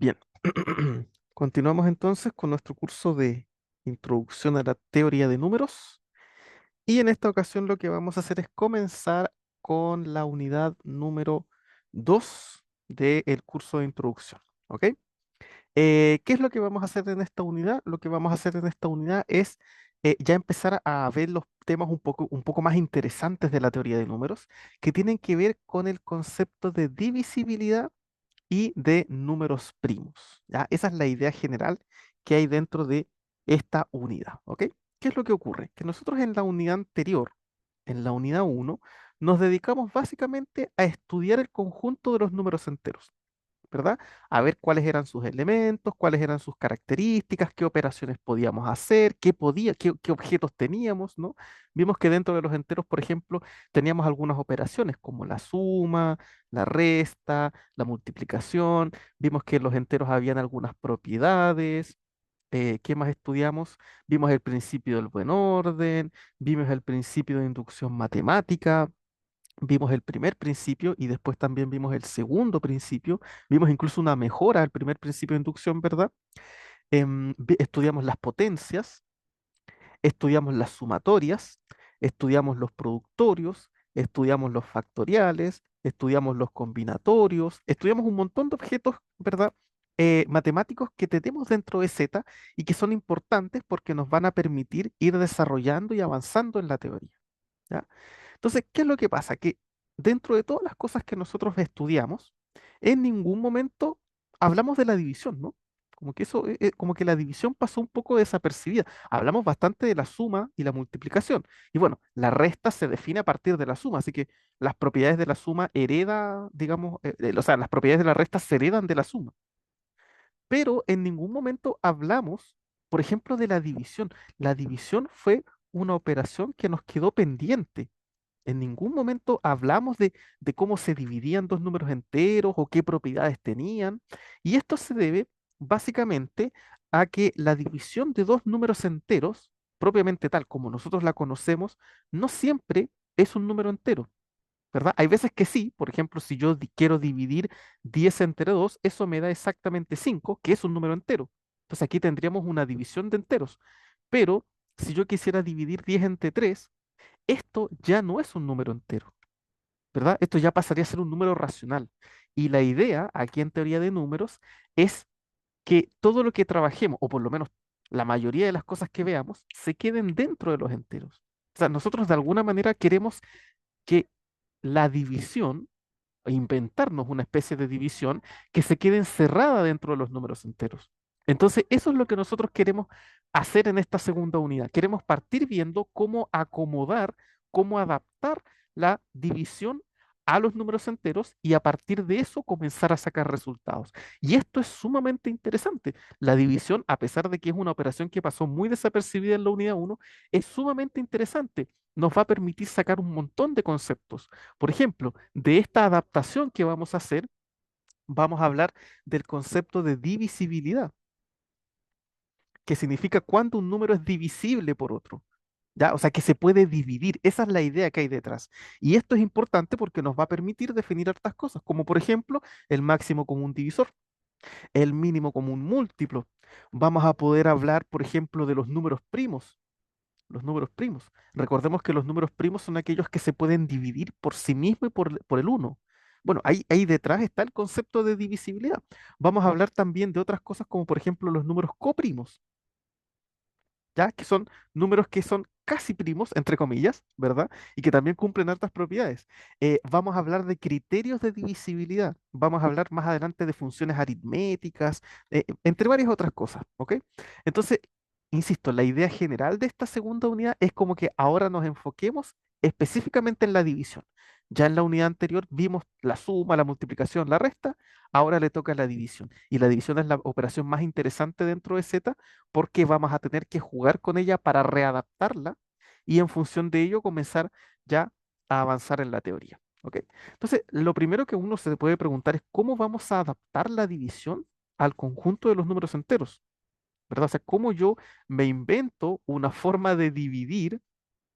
Bien, continuamos entonces con nuestro curso de Introducción a la Teoría de Números y en esta ocasión lo que vamos a hacer es comenzar con la unidad número 2 del curso de introducción. ¿Ok? ¿Qué es lo que vamos a hacer en esta unidad? Lo que vamos a hacer en esta unidad es ya empezar a ver los temas un poco más interesantes de la teoría de números que tienen que ver con el concepto de divisibilidad y de números primos. ¿Ya? Esa es la idea general que hay dentro de esta unidad. ¿Ok? ¿Qué es lo que ocurre? Que nosotros en la unidad anterior, en la unidad uno, nos dedicamos básicamente a estudiar el conjunto de los números enteros. ¿Verdad? A ver cuáles eran sus elementos, cuáles eran sus características, qué operaciones podíamos hacer, qué objetos teníamos, ¿no? Vimos que dentro de los enteros, por ejemplo, teníamos algunas operaciones como la suma, la resta, la multiplicación. Vimos que en los enteros habían algunas propiedades. ¿Qué más estudiamos? Vimos el principio del buen orden, vimos el principio de inducción matemática. Vimos el primer principio y después también vimos el segundo principio. Vimos incluso una mejora al primer principio de inducción, ¿verdad? Estudiamos las potencias, estudiamos las sumatorias, estudiamos los productorios, estudiamos los factoriales, estudiamos los combinatorios, estudiamos un montón de objetos, ¿verdad? Matemáticos que tenemos dentro de Z y que son importantes porque nos van a permitir ir desarrollando y avanzando en la teoría. ¿Ya? Entonces, ¿qué es lo que pasa? Que dentro de todas las cosas que nosotros estudiamos, en ningún momento hablamos de la división, ¿no? Como que eso, como que la división pasó un poco desapercibida. Hablamos bastante de la suma y la multiplicación. Y bueno, la resta se define a partir de la suma, así que las propiedades de la suma hereda, digamos, o sea, las propiedades de la resta se heredan de la suma. Pero en ningún momento hablamos, por ejemplo, de la división. La división fue una operación que nos quedó pendiente. En ningún momento hablamos de cómo se dividían dos números enteros o qué propiedades tenían. Y esto se debe básicamente a que la división de dos números enteros, propiamente tal como nosotros la conocemos, no siempre es un número entero, ¿verdad? Hay veces que sí, por ejemplo, si yo quiero dividir 10 entre 2, eso me da exactamente 5, que es un número entero. Entonces aquí tendríamos una división de enteros. Pero si yo quisiera dividir 10 entre 3, esto ya no es un número entero, ¿verdad? Esto ya pasaría a ser un número racional. Y la idea aquí en teoría de números es que todo lo que trabajemos, o por lo menos la mayoría de las cosas que veamos, se queden dentro de los enteros. O sea, nosotros de alguna manera queremos que la división, e inventarnos una especie de división que se quede encerrada dentro de los números enteros. Entonces, eso es lo que nosotros queremos hacer en esta segunda unidad. Queremos partir viendo cómo acomodar, cómo adaptar la división a los números enteros y a partir de eso comenzar a sacar resultados. Y esto es sumamente interesante. La división, a pesar de que es una operación que pasó muy desapercibida en la unidad uno, es sumamente interesante. Nos va a permitir sacar un montón de conceptos. Por ejemplo, de esta adaptación que vamos a hacer, vamos a hablar del concepto de divisibilidad, que significa cuando un número es divisible por otro. ¿Ya? O sea, que se puede dividir. Esa es la idea que hay detrás. Y esto es importante porque nos va a permitir definir hartas cosas, como por ejemplo el máximo común divisor, el mínimo común múltiplo. Vamos a poder hablar, por ejemplo, de los números primos. Los números primos. Recordemos que los números primos son aquellos que se pueden dividir por sí mismos y por el uno. Bueno, ahí detrás está el concepto de divisibilidad. Vamos a hablar también de otras cosas como por ejemplo los números coprimos, ¿ya? Que son números que son casi primos, entre comillas, ¿verdad? Y que también cumplen hartas propiedades. Vamos a hablar de criterios de divisibilidad. Vamos a hablar más adelante de funciones aritméticas, entre varias otras cosas, ¿ok? Entonces, insisto, la idea general de esta segunda unidad es como que ahora nos enfoquemos específicamente en la división. Ya en la unidad anterior vimos la suma, la multiplicación, la resta, ahora le toca la división. Y la división es la operación más interesante dentro de Z porque vamos a tener que jugar con ella para readaptarla y en función de ello comenzar ya a avanzar en la teoría. ¿Ok? Entonces, lo primero que uno se puede preguntar es cómo vamos a adaptar la división al conjunto de los números enteros, ¿verdad? O sea, cómo yo me invento una forma de dividir,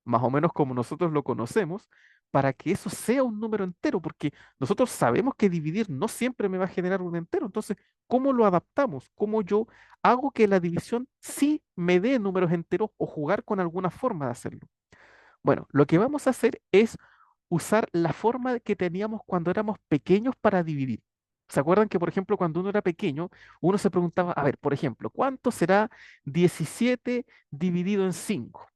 más o menos como nosotros lo conocemos, para que eso sea un número entero, porque nosotros sabemos que dividir no siempre me va a generar un entero. Entonces, ¿cómo lo adaptamos? ¿Cómo yo hago que la división sí me dé números enteros o jugar con alguna forma de hacerlo? Bueno, lo que vamos a hacer es usar la forma que teníamos cuando éramos pequeños para dividir. ¿Se acuerdan que, por ejemplo, cuando uno era pequeño, uno se preguntaba, a ver, por ejemplo, ¿cuánto será 17 dividido en 5?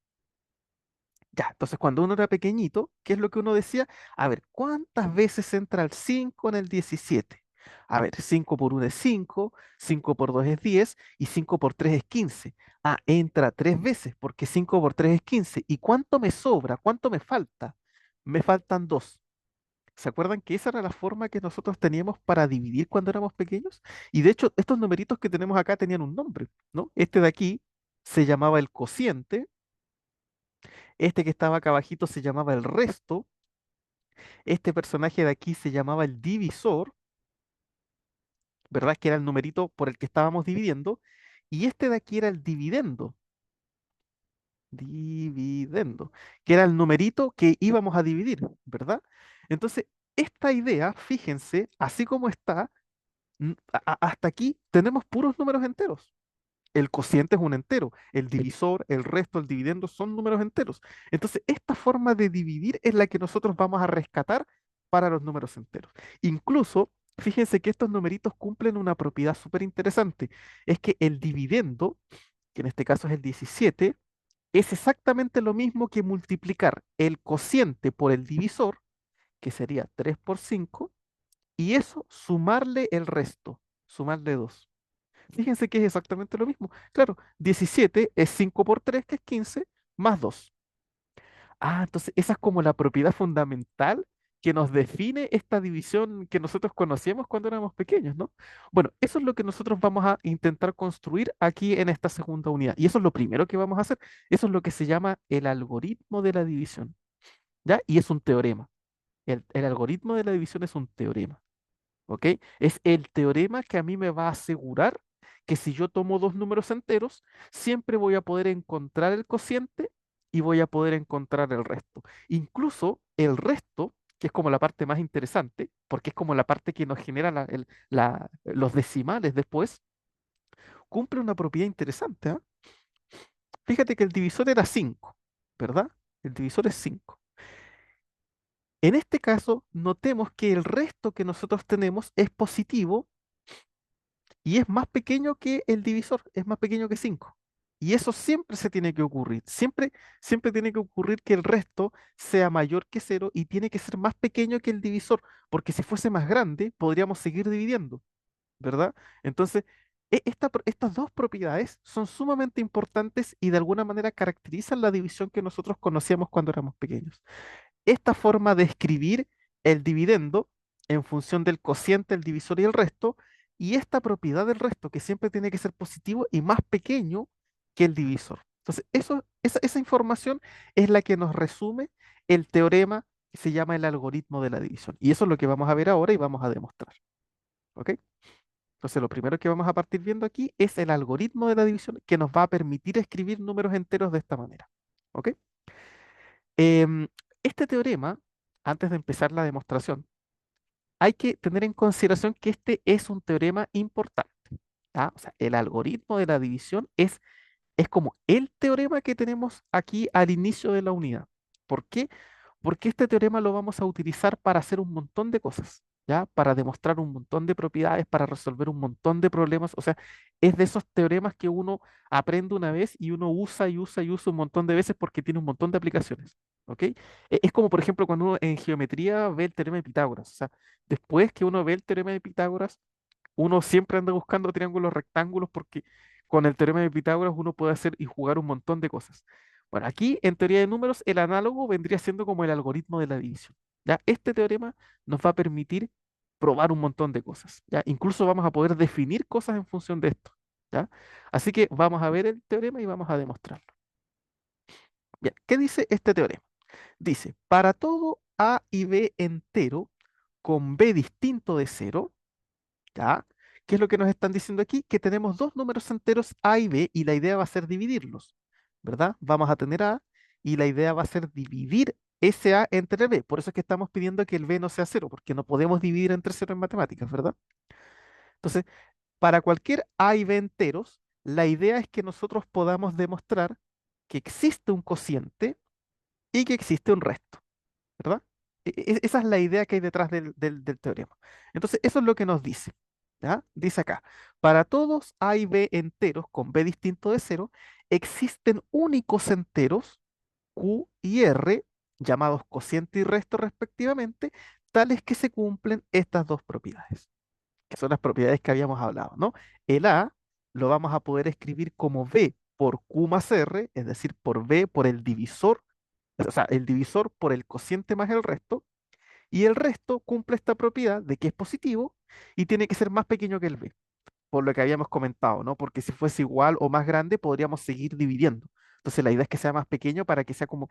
Ya, entonces cuando uno era pequeñito, ¿qué es lo que uno decía? A ver, ¿cuántas veces entra el 5 en el 17? A ver, 5 por 1 es 5, 5 por 2 es 10 y 5 por 3 es 15. Ah, entra 3 veces porque 5 por 3 es 15. ¿Y cuánto me sobra? ¿Cuánto me falta? Me faltan 2. ¿Se acuerdan que esa era la forma que nosotros teníamos para dividir cuando éramos pequeños? Y de hecho, estos numeritos que tenemos acá tenían un nombre, ¿no? Este de aquí se llamaba el cociente, este que estaba acá abajito se llamaba el resto, este personaje de aquí se llamaba el divisor, ¿verdad? Que era el numerito por el que estábamos dividiendo, y este de aquí era el dividendo, que era el numerito que íbamos a dividir, ¿verdad? Entonces, esta idea, fíjense, así como está, hasta aquí tenemos puros números enteros. El cociente es un entero, el divisor, el resto, el dividendo son números enteros. Entonces, esta forma de dividir es la que nosotros vamos a rescatar para los números enteros. Incluso, fíjense que estos numeritos cumplen una propiedad súper interesante. Es que el dividendo, que en este caso es el 17, es exactamente lo mismo que multiplicar el cociente por el divisor, que sería 3 por 5, y eso sumarle el resto, sumarle 2. Fíjense que es exactamente lo mismo. Claro, 17 es 5 por 3, que es 15, más 2. Ah, entonces esa es como la propiedad fundamental que nos define esta división que nosotros conocíamos cuando éramos pequeños, ¿no? Bueno, eso es lo que nosotros vamos a intentar construir aquí en esta segunda unidad. Y eso es lo primero que vamos a hacer. Eso es lo que se llama el algoritmo de la división, ¿ya? Y es un teorema. El algoritmo de la división es un teorema. ¿Ok? Es el teorema que a mí me va a asegurar que si yo tomo dos números enteros, siempre voy a poder encontrar el cociente y voy a poder encontrar el resto. Incluso el resto, que es como la parte más interesante, porque es como la parte que nos genera los decimales después, cumple una propiedad interesante, ¿ah? Fíjate que el divisor era 5, ¿verdad? El divisor es 5. En este caso, notemos que el resto que nosotros tenemos es positivo y es más pequeño que el divisor, es más pequeño que 5. Y eso siempre se tiene que ocurrir, siempre tiene que ocurrir que el resto sea mayor que cero y tiene que ser más pequeño que el divisor, porque si fuese más grande, podríamos seguir dividiendo, ¿verdad? Entonces, estas dos propiedades son sumamente importantes y de alguna manera caracterizan la división que nosotros conocíamos cuando éramos pequeños. Esta forma de escribir el dividendo en función del cociente, el divisor y el resto, y esta propiedad del resto que siempre tiene que ser positivo y más pequeño que el divisor. Entonces, esa información es la que nos resume el teorema que se llama el algoritmo de la división. Y eso es lo que vamos a ver ahora y vamos a demostrar. ¿Ok? Entonces, lo primero que vamos a partir viendo aquí es el algoritmo de la división que nos va a permitir escribir números enteros de esta manera. ¿Ok? Em, este teorema, antes de empezar la demostración, hay que tener en consideración que este es un teorema importante. ¿Ya? O sea, el algoritmo de la división es como el teorema que tenemos aquí al inicio de la unidad. ¿Por qué? Porque este teorema lo vamos a utilizar para hacer un montón de cosas, ¿ya? Para demostrar un montón de propiedades, para resolver un montón de problemas. O sea, es de esos teoremas que uno aprende una vez y uno usa y usa y usa un montón de veces porque tiene un montón de aplicaciones, ¿ok? Es como, por ejemplo, cuando uno en geometría ve el teorema de Pitágoras. O sea, después que uno ve el teorema de Pitágoras, uno siempre anda buscando triángulos rectángulos porque con el teorema de Pitágoras uno puede hacer y jugar un montón de cosas. Bueno, aquí en teoría de números el análogo vendría siendo como el algoritmo de la división. ¿Ya? Este teorema nos va a permitir probar un montón de cosas. ¿Ya? Incluso vamos a poder definir cosas en función de esto. ¿Ya? Así que vamos a ver el teorema y vamos a demostrarlo. Bien, ¿qué dice este teorema? Dice, para todo A y B entero con B distinto de cero, ¿ya? ¿Qué es lo que nos están diciendo aquí? Que tenemos dos números enteros A y B y la idea va a ser dividirlos, ¿verdad? Vamos a tener A y la idea va a ser dividir SA entre B. Por eso es que estamos pidiendo que el B no sea cero, porque no podemos dividir entre cero en matemáticas, ¿verdad? Entonces, para cualquier A y B enteros, la idea es que nosotros podamos demostrar que existe un cociente y que existe un resto, ¿verdad? Esa es la idea que hay detrás del teorema. Entonces, eso es lo que nos dice. ¿Ya? Dice acá, para todos A y B enteros con B distinto de cero, existen únicos enteros Q y R, llamados cociente y resto respectivamente, tales que se cumplen estas dos propiedades, que son las propiedades que habíamos hablado, ¿no? El A lo vamos a poder escribir como B por Q más R, es decir, por B por el divisor, o sea, el divisor por el cociente más el resto, y el resto cumple esta propiedad de que es positivo y tiene que ser más pequeño que el B, por lo que habíamos comentado, ¿no? Porque si fuese igual o más grande, podríamos seguir dividiendo. Entonces, la idea es que sea más pequeño para que sea como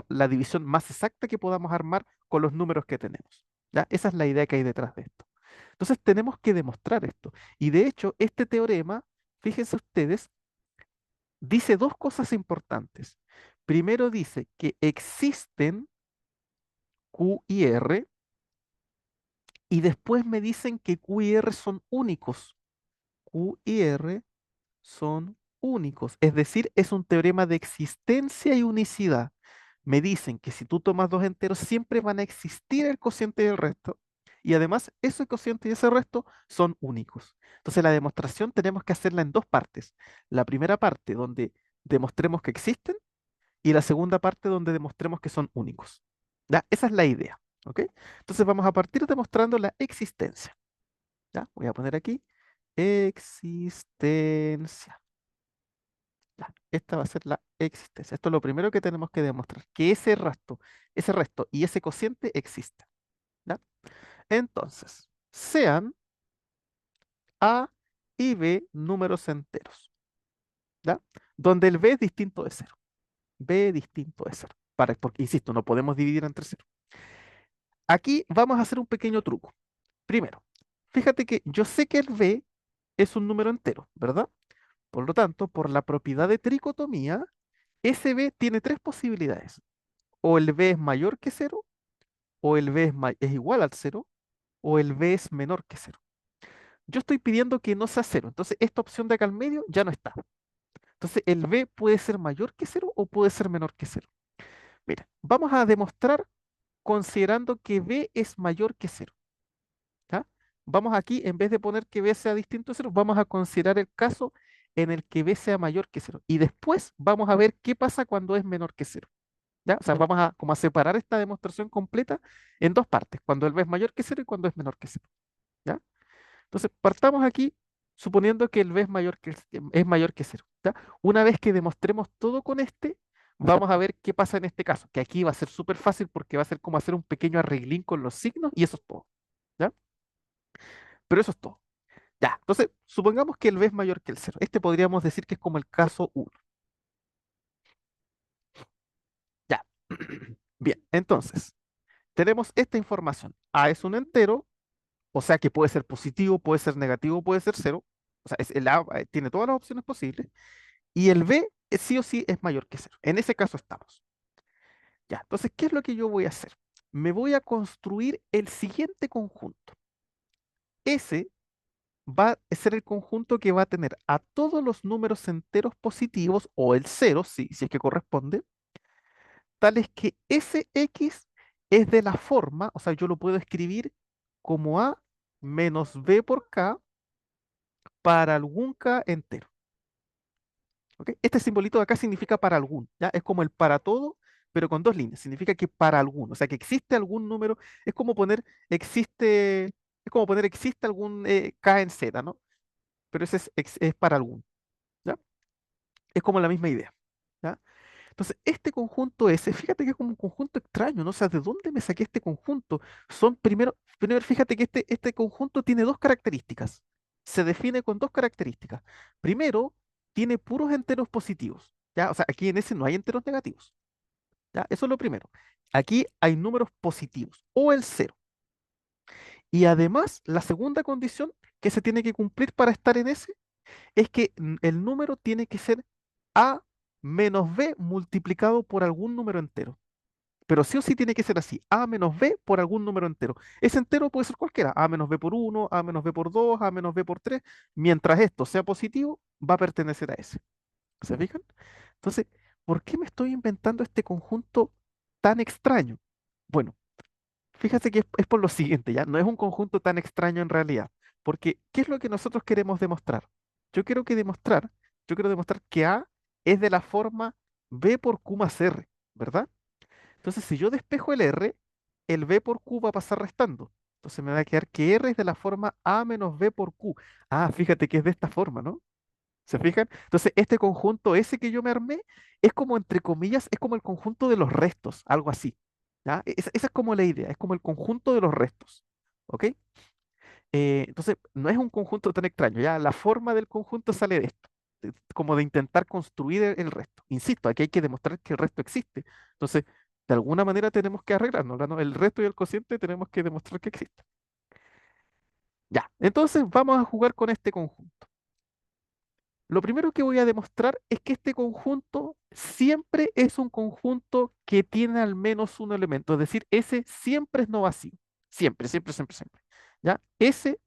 la división más exacta que podamos armar con los números que tenemos. ¿Ya? Esa es la idea que hay detrás de esto. Entonces, tenemos que demostrar esto. Y de hecho, este teorema, fíjense ustedes, dice dos cosas importantes. Primero dice que existen Q y R, y después me dicen que Q y R son únicos. Q y R son únicos, es decir, es un teorema de existencia y unicidad. Me dicen que si tú tomas dos enteros, siempre van a existir el cociente y el resto, y además ese cociente y ese resto son únicos. Entonces la demostración tenemos que hacerla en dos partes. La primera parte donde demostremos que existen y la segunda parte donde demostremos que son únicos. ¿Ya? Esa es la idea. ¿Ok? Entonces vamos a partir demostrando la existencia. ¿Ya? Voy a poner aquí existencia. Ya, esta va a ser la existencia. Esto es lo primero que tenemos que demostrar, que ese resto y ese cociente existen. ¿Ya? Entonces, sean A y B números enteros, ¿ya? Donde el B es distinto de cero. B distinto de cero. Porque, insisto, no podemos dividir entre cero. Aquí vamos a hacer un pequeño truco. Primero, fíjate que yo sé que el B es un número entero, ¿verdad? Por lo tanto, por la propiedad de tricotomía, ese B tiene tres posibilidades. O el B es mayor que cero, o el B es igual al cero, o el B es menor que cero. Yo estoy pidiendo que no sea cero, entonces esta opción de acá al medio ya no está. Entonces el B puede ser mayor que cero o puede ser menor que cero. Mira, vamos a demostrar considerando que B es mayor que cero. ¿Ya? Vamos aquí, en vez de poner que B sea distinto a cero, vamos a considerar el caso en el que B sea mayor que cero. Y después vamos a ver qué pasa cuando es menor que cero. ¿Ya? O sea, vamos a, como a separar esta demostración completa en dos partes, cuando el B es mayor que cero y cuando es menor que cero. ¿Ya? Entonces, partamos aquí suponiendo que el B es mayor que cero. ¿Ya? Una vez que demostremos todo con este, vamos a ver qué pasa en este caso, que aquí va a ser súper fácil porque va a ser como hacer un pequeño arreglín con los signos y eso es todo. ¿Ya? Pero eso es todo. Ya, entonces, supongamos que el B es mayor que el cero. Este podríamos decir que es como el caso uno. Ya. Bien, entonces, tenemos esta información. A es un entero, o sea que puede ser positivo, puede ser negativo, puede ser cero. O sea, el A tiene todas las opciones posibles. Y el B sí o sí es mayor que cero. En ese caso estamos. Ya, entonces, ¿qué es lo que yo voy a hacer? Me voy a construir el siguiente conjunto. Ese va a ser el conjunto que va a tener a todos los números enteros positivos, o el cero, si es que corresponde, tales que ese X es de la forma, o sea, yo lo puedo escribir como A menos B por K para algún K entero. ¿Ok? Este simbolito de acá significa para algún, ¿ya? Es como el para todo, pero con dos líneas. Significa que para algún, o sea, que existe algún número, es como poner existe, es como poner existe algún K en Z, ¿no? Pero ese es para algún, ¿ya? Es como la misma idea, ¿ya? Entonces, este conjunto S, fíjate que es como un conjunto extraño, ¿no? O sea, ¿de dónde me saqué este conjunto? Primero fíjate que este conjunto tiene dos características. Se define con dos características. Primero, tiene puros enteros positivos, ¿ya? O sea, aquí en ese no hay enteros negativos, ¿ya? Eso es lo primero. Aquí hay números positivos o el cero. Y además, la segunda condición que se tiene que cumplir para estar en ese es que el número tiene que ser A menos B multiplicado por algún número entero. pero sí o sí tiene que ser así, a menos b por algún número entero. Ese entero puede ser cualquiera, a menos b por uno, a menos b por 2, a menos b por 3. Mientras esto sea positivo, va a pertenecer a ese. ¿Se fijan? Entonces, ¿por qué me estoy inventando este conjunto tan extraño? Bueno, fíjate que es por lo siguiente, ¿ya? No es un conjunto tan extraño en realidad, porque ¿qué es lo que nosotros queremos demostrar? Yo quiero que demostrar, yo quiero demostrar que A es de la forma B por Q más R, ¿verdad? Entonces, si yo despejo el R, el B por Q va a pasar restando. Entonces me va a quedar que R es de la forma A menos B por Q. Ah, fíjate que es de esta forma, ¿no? ¿Se fijan? Entonces, este conjunto ese que yo me armé es como, entre comillas, es como el conjunto de los restos, algo así. ¿Ya? Esa es como la idea, es como el conjunto de los restos. ¿Ok? Entonces, no es un conjunto tan extraño, ya la forma del conjunto sale de esto, como de intentar construir el resto. Insisto, aquí hay que demostrar que el resto existe. Entonces, de alguna manera tenemos que arreglarnos, ¿no? El resto y el cociente tenemos que demostrar que existe. Ya, entonces vamos a jugar con este conjunto. Lo primero que voy a demostrar es que este conjunto siempre es un conjunto que tiene al menos un elemento, es decir, ese siempre es no vacío. Siempre, siempre, siempre, siempre. ¿Ya? Ese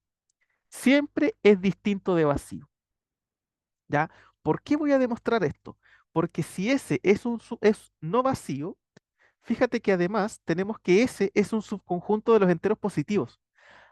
siempre es distinto de vacío. ¿Ya? ¿Por qué voy a demostrar esto? Porque si ese es no vacío, fíjate que además tenemos que ese es un subconjunto de los enteros positivos.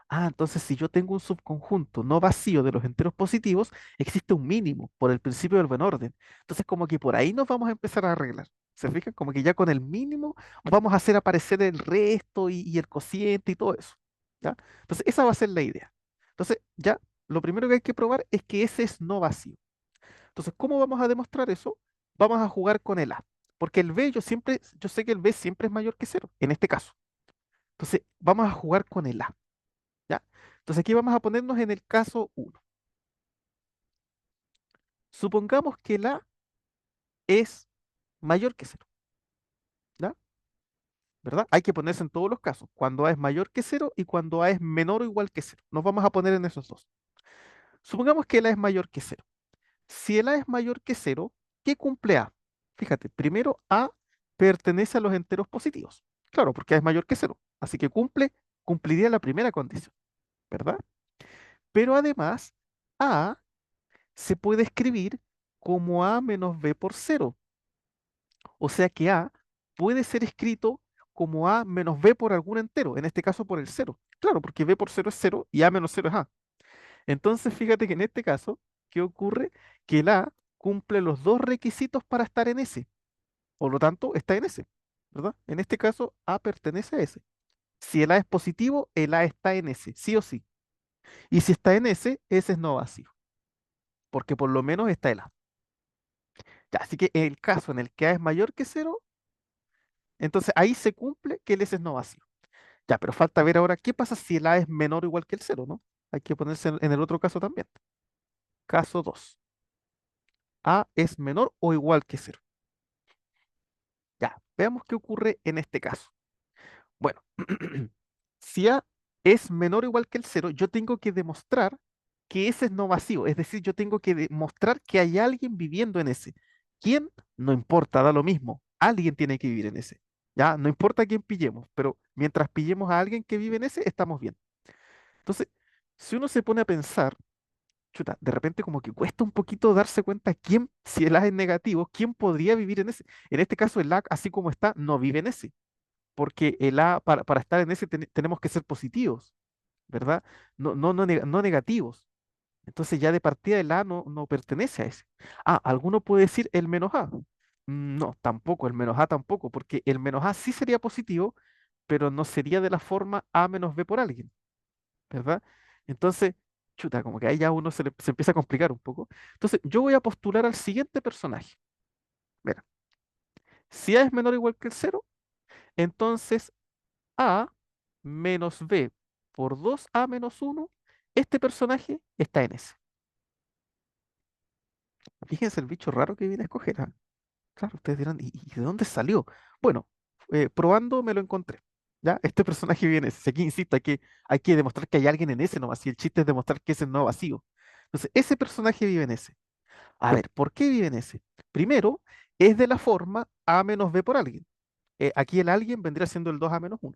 Ah, entonces si yo tengo un subconjunto no vacío de los enteros positivos, existe un mínimo por el principio del buen orden. Entonces como que por ahí nos vamos a empezar a arreglar. ¿Se fijan? Como que ya con el mínimo vamos a hacer aparecer el resto y el cociente y todo eso. ¿Ya? Entonces esa va a ser la idea. Entonces ya lo primero que hay que probar es que ese es no vacío. Entonces, ¿cómo vamos a demostrar eso? Vamos a jugar con el A. Porque el B yo sé que el B siempre es mayor que cero, en este caso. Entonces, vamos a jugar con el A. ¿Ya? Entonces aquí vamos a ponernos en el caso uno. Supongamos que el A es mayor que cero, ¿ya? ¿Verdad? Hay que ponerse en todos los casos, cuando A es mayor que cero y cuando A es menor o igual que cero. Nos vamos a poner en esos dos. Supongamos que el A es mayor que cero. Si el A es mayor que cero, ¿qué cumple A? Fíjate, primero A pertenece a los enteros positivos. Claro, porque A es mayor que cero. Así que cumpliría la primera condición, ¿verdad? Pero además, A se puede escribir como A menos B por cero. O sea que A puede ser escrito como A menos B por algún entero, en este caso por el cero. Claro, porque B por cero es cero y A menos cero es A. Entonces, fíjate que en este caso, ¿qué ocurre? Que el A cumple los dos requisitos para estar en S. Por lo tanto, está en S, ¿verdad? En este caso, A pertenece a S. Si el A es positivo, el A está en S, sí o sí. Y si está en S, ese es no vacío, porque por lo menos está el A. Ya, así que en el caso en el que A es mayor que cero, entonces ahí se cumple que el S es no vacío. Ya, pero falta ver ahora qué pasa si el A es menor o igual que el cero, ¿no? Hay que ponerse en el otro caso también. Caso 2. A es menor o igual que cero. Ya, veamos qué ocurre en este caso. Bueno, si A es menor o igual que el cero, yo tengo que demostrar que ese es no vacío. Es decir, yo tengo que demostrar que hay alguien viviendo en ese. ¿Quién? No importa, da lo mismo. Alguien tiene que vivir en ese. Ya, no importa quién pillemos, pero mientras pillemos a alguien que vive en ese, estamos bien. Entonces, si uno se pone a pensar, chuta, de repente como que cuesta un poquito darse cuenta quién, si el A es negativo, quién podría vivir en ese. En este caso, el A, así como está, no vive en ese, porque el A, para estar en ese, tenemos que ser positivos, ¿verdad? No negativos. Entonces ya de partida el A no pertenece a ese. Ah, alguno puede decir el menos A. No, tampoco, el menos A tampoco, porque el menos A sí sería positivo, pero no sería de la forma A menos B por alguien, ¿verdad? Entonces, chuta, como que ahí ya uno se empieza a complicar un poco. Entonces, yo voy a postular al siguiente personaje. Mira, si A es menor o igual que el cero, entonces A menos B por 2A menos uno, este personaje está en ese. Fíjense el bicho raro que viene a escoger. ¿Ah? Claro, ustedes dirán, ¿y de dónde salió? Bueno, probando me lo encontré. ¿Ya? Este personaje viene ese. Aquí insisto, hay que demostrar que hay alguien en ese no vacío. El chiste es demostrar que ese no vacío. Entonces, ese personaje vive en ese. A ver, ¿por qué vive en ese? Primero, es de la forma A menos B por alguien. aquí el alguien vendría siendo el 2a menos 1,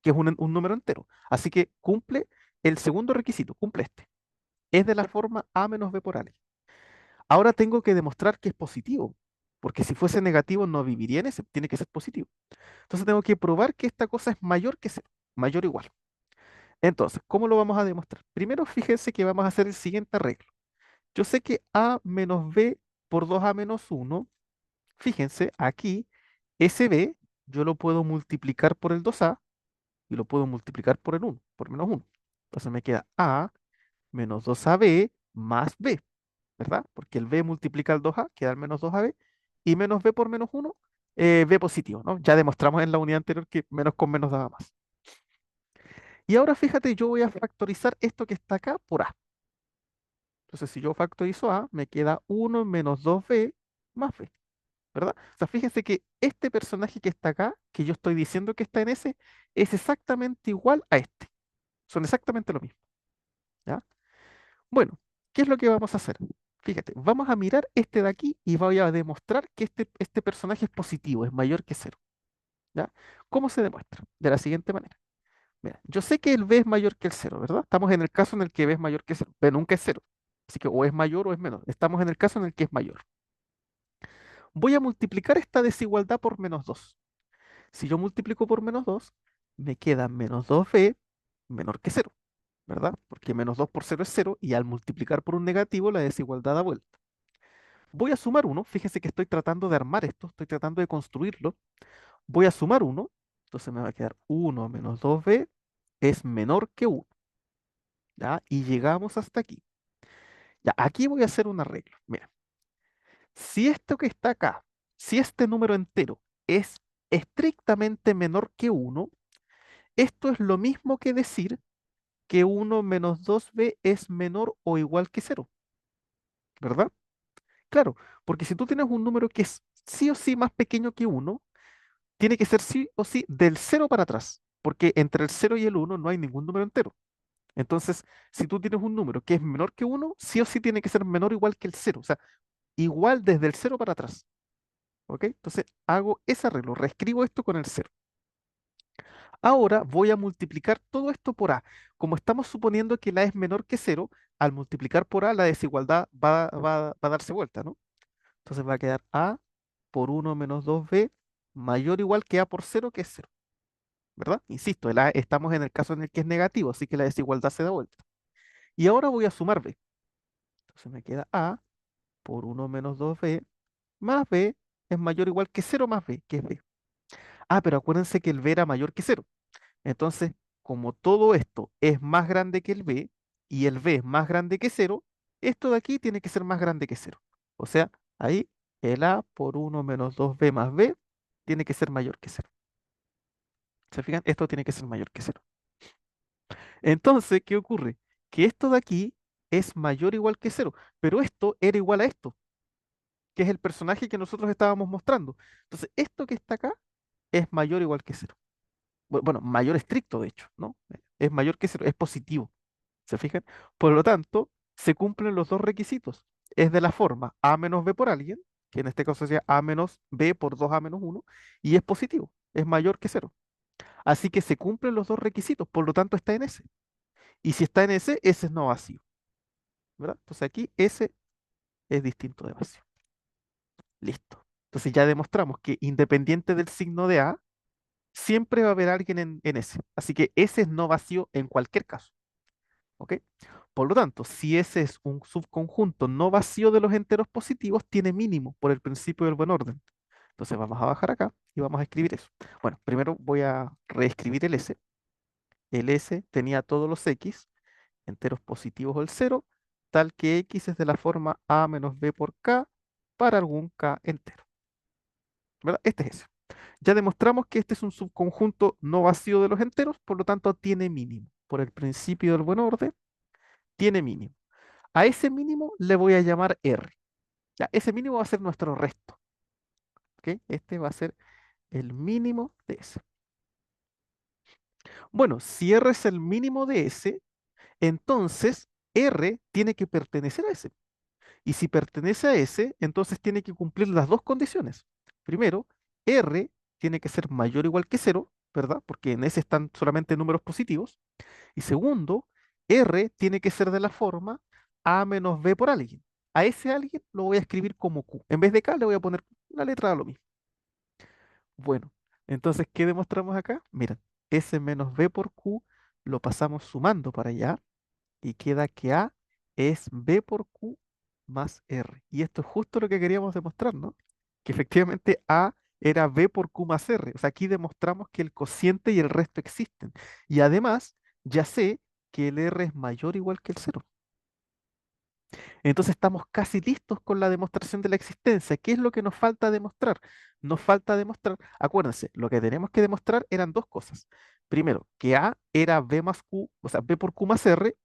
que es un número entero. Así que cumple el segundo requisito, cumple este. Es de la forma a menos b por alguien. Ahora tengo que demostrar que es positivo, porque si fuese negativo no viviría en ese, tiene que ser positivo. Entonces tengo que probar que esta cosa es mayor que cero, mayor o igual. Entonces, ¿cómo lo vamos a demostrar? Primero, fíjense que vamos a hacer el siguiente arreglo. Yo sé que a menos b por 2a menos 1, fíjense, aquí, ese b yo lo puedo multiplicar por el 2a y lo puedo multiplicar por el 1, por menos 1. Entonces me queda a menos 2ab más b, ¿verdad? Porque el b multiplica el 2a, queda el menos 2ab, y menos b por menos 1, b positivo, ¿no? Ya demostramos en la unidad anterior que menos con menos daba más. Y ahora fíjate, yo voy a factorizar esto que está acá por a. Entonces, si yo factorizo a, me queda 1 menos 2b más b, ¿verdad? O sea, fíjense que este personaje que está acá, que yo estoy diciendo que está en ese, es exactamente igual a este. Son exactamente lo mismo, ¿ya? Bueno, ¿qué es lo que vamos a hacer? Fíjate, vamos a mirar este de aquí y voy a demostrar que este personaje es positivo, es mayor que cero, ¿ya? ¿Cómo se demuestra? De la siguiente manera. Mira, yo sé que el b es mayor que el cero, ¿verdad? Estamos en el caso en el que b es mayor que cero. B nunca es cero. Así que o es mayor o es menor. Estamos en el caso en el que es mayor. Voy a multiplicar esta desigualdad por menos 2. Si yo multiplico por menos 2, me queda menos 2b menor que cero, ¿verdad? Porque menos 2 por cero es cero y al multiplicar por un negativo la desigualdad da vuelta. Voy a sumar uno. Fíjense que estoy tratando de armar esto, estoy tratando de construirlo. Voy a sumar uno. Entonces me va a quedar 1 menos 2b es menor que 1. ¿Ya? Y llegamos hasta aquí. Ya, aquí voy a hacer un arreglo. Mira, si esto que está acá, si este número entero es estrictamente menor que 1, esto es lo mismo que decir que 1 menos 2b es menor o igual que cero, ¿verdad? Claro, porque si tú tienes un número que es sí o sí más pequeño que 1, tiene que ser sí o sí del cero para atrás, porque entre el cero y el 1 no hay ningún número entero. Entonces, si tú tienes un número que es menor que 1, sí o sí tiene que ser menor o igual que el cero. O sea, igual desde el cero para atrás. ¿Ok? Entonces hago ese arreglo, reescribo esto con el cero. Ahora voy a multiplicar todo esto por a. Como estamos suponiendo que la es menor que cero, al multiplicar por a la desigualdad va a darse vuelta, ¿no? Entonces va a quedar a por 1 menos 2b mayor o igual que a por cero, que es cero, ¿verdad? Insisto, el a estamos en el caso en el que es negativo, así que la desigualdad se da vuelta. Y ahora voy a sumar b. Entonces me queda a por 1 menos 2b más b es mayor o igual que cero más b, que es b. Ah, pero acuérdense que el b era mayor que cero. Entonces, como todo esto es más grande que el b y el b es más grande que cero, esto de aquí tiene que ser más grande que cero. O sea, ahí el a por 1 menos 2b más b tiene que ser mayor que cero. ¿Se fijan? Esto tiene que ser mayor que cero. Entonces, ¿qué ocurre? Que esto de aquí es mayor o igual que cero, pero esto era igual a esto, que es el personaje que nosotros estábamos mostrando. Entonces, esto que está acá es mayor o igual que cero. Bueno, mayor estricto, de hecho, ¿no? Es mayor que cero, es positivo. ¿Se fijan? Por lo tanto, se cumplen los dos requisitos. Es de la forma a menos b por alguien, que en este caso sería a menos b por 2a menos 1, y es positivo, es mayor que cero. Así que se cumplen los dos requisitos, por lo tanto está en S. Y si está en S, S es no vacío, ¿verdad? Entonces aquí S es distinto de vacío. Listo. Entonces ya demostramos que independiente del signo de A, siempre va a haber alguien en S. Así que S es no vacío en cualquier caso. ¿Ok? Por lo tanto, si ese es un subconjunto no vacío de los enteros positivos, tiene mínimo por el principio del buen orden. Entonces vamos a bajar acá y vamos a escribir eso. Bueno, primero voy a reescribir el S. El S tenía todos los X, enteros positivos o el cero, tal que X es de la forma A menos B por K para algún K entero. ¿Verdad? Este es ese. Ya demostramos que este es un subconjunto no vacío de los enteros, por lo tanto tiene mínimo. Por el principio del buen orden, tiene mínimo. A ese mínimo le voy a llamar R. Ya, ese mínimo va a ser nuestro resto. ¿Ok? Este va a ser el mínimo de ese. Bueno, si R es el mínimo de ese, entonces R tiene que pertenecer a ese. Y si pertenece a ese, entonces tiene que cumplir las dos condiciones. Primero, R tiene que ser mayor o igual que cero, ¿verdad? Porque en S están solamente números positivos. Y segundo, R tiene que ser de la forma A menos B por alguien. A ese alguien lo voy a escribir como Q. En vez de K le voy a poner la letra A lo mismo. Bueno, entonces, ¿qué demostramos acá? Miren, S menos B por Q lo pasamos sumando para allá y queda que A es B por Q más R. Y esto es justo lo que queríamos demostrar, ¿no? Que efectivamente A era B por Q más R. O sea, aquí demostramos que el cociente y el resto existen. Y además, ya sé que el R es mayor o igual que el cero. Entonces estamos casi listos con la demostración de la existencia. ¿Qué es lo que nos falta demostrar? Nos falta demostrar, acuérdense, lo que tenemos que demostrar eran dos cosas. Primero, que A era B más Q, o sea, B por Q más R,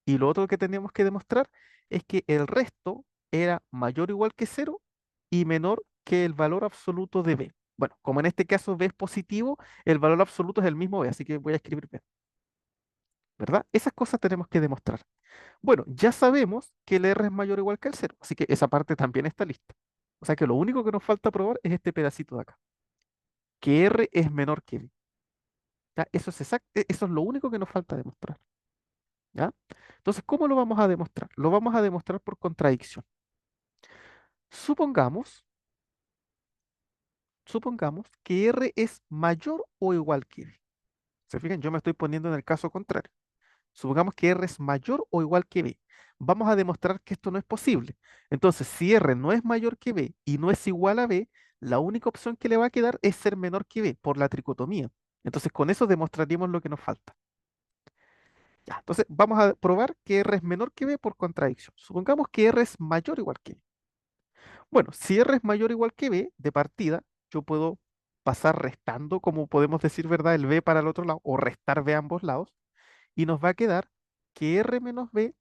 y lo otro que teníamos que demostrar es que el resto era mayor o igual que cero y menor que el valor absoluto de B. Bueno, como en este caso B es positivo, el valor absoluto es el mismo B, así que voy a escribir B, ¿verdad? Esas cosas tenemos que demostrar. Bueno, ya sabemos que el R es mayor o igual que el cero, así que esa parte también está lista. O sea que lo único que nos falta probar es este pedacito de acá, que R es menor que B. ¿Ya? Eso es exacto, eso es lo único que nos falta demostrar. ¿Ya? Entonces, ¿cómo lo vamos a demostrar? Lo vamos a demostrar por contradicción. Supongamos, supongamos que R es mayor o igual que B. ¿Se fijan? Yo me estoy poniendo en el caso contrario. Supongamos que R es mayor o igual que B. Vamos a demostrar que esto no es posible. Entonces, si R no es mayor que B y no es igual a B, la única opción que le va a quedar es ser menor que B por la tricotomía. Entonces, con eso demostraríamos lo que nos falta. Ya, entonces, vamos a probar que R es menor que B por contradicción. Supongamos que R es mayor o igual que B. Bueno, si R es mayor o igual que B, de partida, yo puedo pasar restando, como podemos decir, ¿verdad? El B para el otro lado, o restar B a ambos lados, y nos va a quedar que R menos B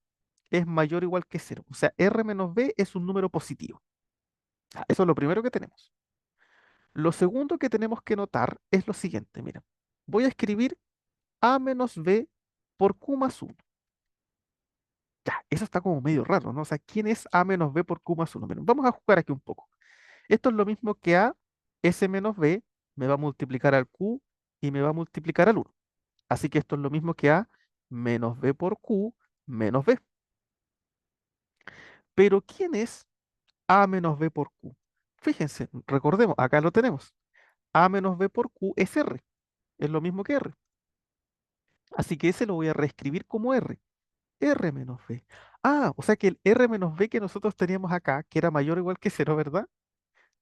es mayor o igual que cero. O sea, R menos B es un número positivo. Ah, eso es lo primero que tenemos. Lo segundo que tenemos que notar es lo siguiente, mira. Voy a escribir A menos B por Q más 1. Ya, eso está como medio raro, ¿no? O sea, ¿quién es A menos B por Q más 1? Miren, vamos a jugar aquí un poco. Esto es lo mismo que A, S menos B, me va a multiplicar al Q y me va a multiplicar al 1. Así que esto es lo mismo que A menos B por Q menos B. Pero ¿quién es A menos B por Q? Fíjense, recordemos, acá lo tenemos. A menos B por Q es R, es lo mismo que R. Así que ese lo voy a reescribir como R. R menos B. Ah, o sea que el R menos B que nosotros teníamos acá, que era mayor o igual que cero, ¿verdad?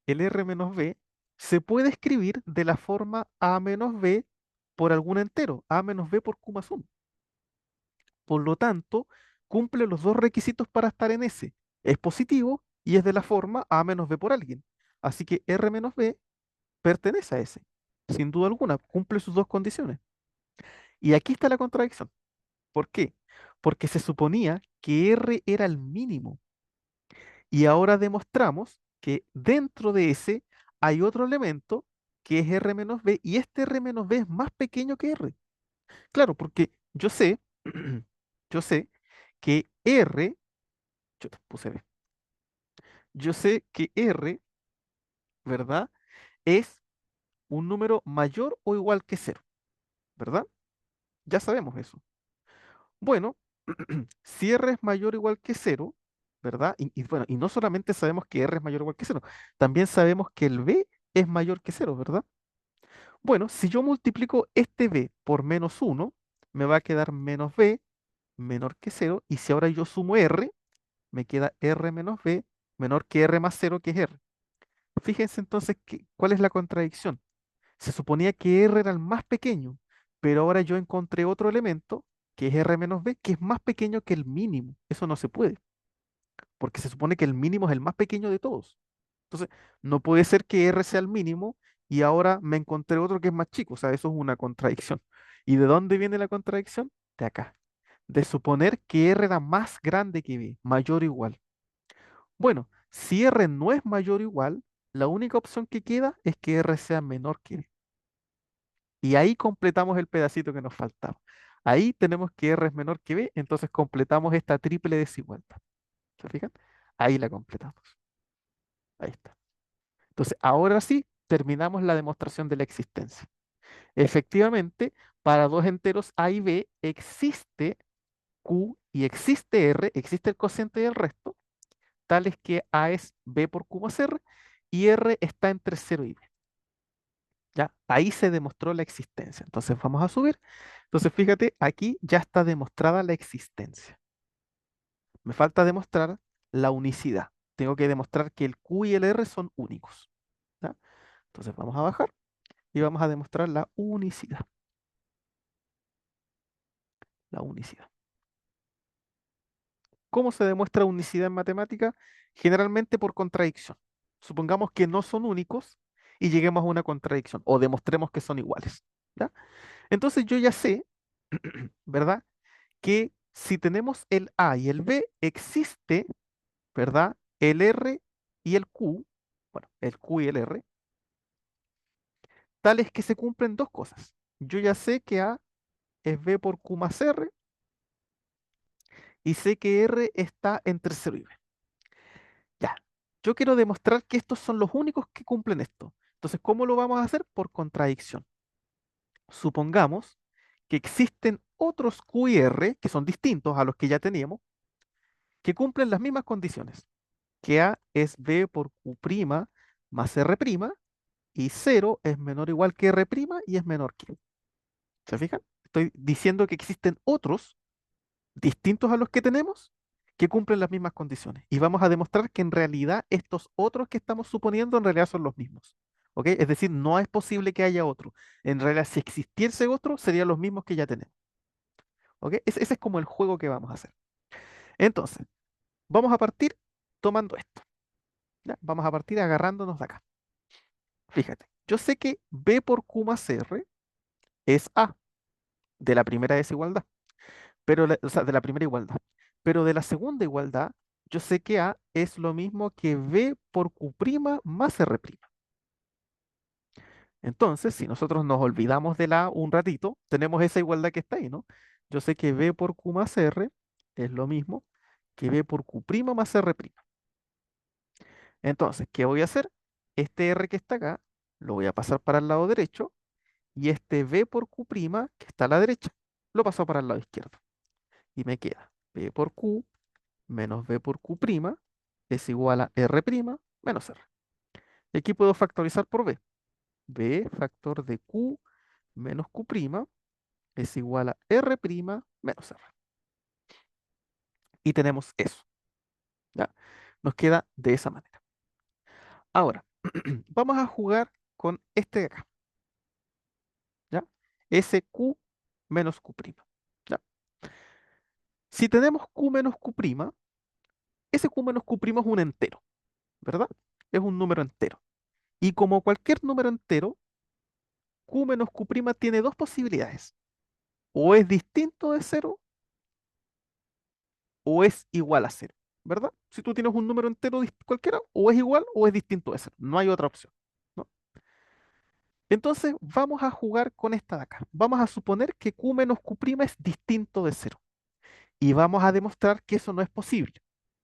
El R menos B se puede escribir de la forma A menos B por algún entero, A menos B por Q más 1. Por lo tanto, cumple los dos requisitos para estar en S. Es positivo y es de la forma A menos B por alguien. Así que R menos B pertenece a S. Sin duda alguna, cumple sus dos condiciones. Y aquí está la contradicción. ¿Por qué? Porque se suponía que R era el mínimo. Y ahora demostramos que dentro de S hay otro elemento que es R menos B y este R menos B es más pequeño que R. Claro, porque yo sé, yo sé que R, yo te puse B, yo sé que R, ¿verdad? Es un número mayor o igual que cero, ¿verdad? Ya sabemos eso. Bueno, si R es mayor o igual que cero, ¿verdad? Y bueno, y no solamente sabemos que R es mayor o igual que cero, también sabemos que el B es mayor que cero, ¿verdad? Bueno, si yo multiplico este B por menos uno, me va a quedar menos B menor que cero, y si ahora yo sumo R, me queda R menos B menor que R más cero, que es R. Fíjense entonces cuál es la contradicción. Se suponía que R era el más pequeño, pero ahora yo encontré otro elemento, que es R menos B, que es más pequeño que el mínimo. Eso no se puede, porque se supone que el mínimo es el más pequeño de todos. Entonces, no puede ser que R sea el mínimo y ahora me encontré otro que es más chico. O sea, eso es una contradicción. ¿Y de dónde viene la contradicción? De acá. De suponer que R era más grande que B, mayor o igual. Bueno, si R no es mayor o igual, la única opción que queda es que R sea menor que B. Y ahí completamos el pedacito que nos faltaba. Ahí tenemos que R es menor que B, entonces completamos esta triple desigualdad. ¿Se fijan? Ahí la completamos. Ahí está. Entonces, ahora sí, terminamos la demostración de la existencia. Efectivamente, para dos enteros A y B existe Q y existe R, existe el cociente del resto, tales que A es B por Q más R y R está entre 0 y B. ¿Ya? Ahí se demostró la existencia. Entonces vamos a subir. Entonces fíjate, aquí ya está demostrada la existencia. Me falta demostrar la unicidad. Tengo que demostrar que el Q y el R son únicos. ¿Ya? Entonces vamos a bajar y vamos a demostrar la unicidad. La unicidad. ¿Cómo se demuestra unicidad en matemática? Generalmente por contradicción. Supongamos que no son únicos y lleguemos a una contradicción o demostremos que son iguales. ¿Ya? Entonces yo ya sé, ¿verdad? Que si tenemos el A y el B, existe, ¿verdad? El R y el Q, bueno, el Q y el R, tales que se cumplen dos cosas. Yo ya sé que A es B por Q más R y sé que R está entre 0 y B. Ya, yo quiero demostrar que estos son los únicos que cumplen esto. Entonces, ¿cómo lo vamos a hacer? Por contradicción. Supongamos que existen otros Q y R que son distintos a los que ya teníamos, que cumplen las mismas condiciones. Que A es B por Q' más R' y 0 es menor o igual que R' y es menor que. ¿Se fijan? Estoy diciendo que existen otros distintos a los que tenemos que cumplen las mismas condiciones. Y vamos a demostrar que en realidad estos otros que estamos suponiendo en realidad son los mismos. ¿Ok? Es decir, no es posible que haya otro. En realidad, si existiese otro, serían los mismos que ya tenemos. ¿Ok? Ese es como el juego que vamos a hacer. Entonces, vamos a partir tomando esto. ¿Ya? Vamos a partir agarrándonos de acá. Fíjate, yo sé que B por Q más R es A de la primera desigualdad, pero o sea, de la primera igualdad. Pero de la segunda igualdad, yo sé que A es lo mismo que B por Q' más R'. Entonces, si nosotros nos olvidamos de la A un ratito, tenemos esa igualdad que está ahí, ¿no? Yo sé que B por Q más R es lo mismo que B por Q' más R'. Entonces, ¿qué voy a hacer? Este R que está acá, lo voy a pasar para el lado derecho y este B por Q', que está a la derecha, lo paso para el lado izquierdo. Y me queda B por Q menos B por Q' es igual a R' menos R. Y aquí puedo factorizar por B. B factor de Q menos Q' es igual a R' menos R. Y tenemos eso. ¿Ya? Nos queda de esa manera. Ahora, vamos a jugar con este de acá. ¿Ya? SQ menos Q'. ¿Ya? Si tenemos Q menos Q', ese Q menos Q' es un entero, ¿verdad? Es un número entero. Y como cualquier número entero, Q menos Q' tiene dos posibilidades. O es distinto de cero o es igual a cero, ¿verdad? Si tú tienes un número entero cualquiera, o es igual o es distinto de cero. No hay otra opción, ¿no? Entonces vamos a jugar con esta de acá. Vamos a suponer que Q menos Q' es distinto de cero. Y vamos a demostrar que eso no es posible.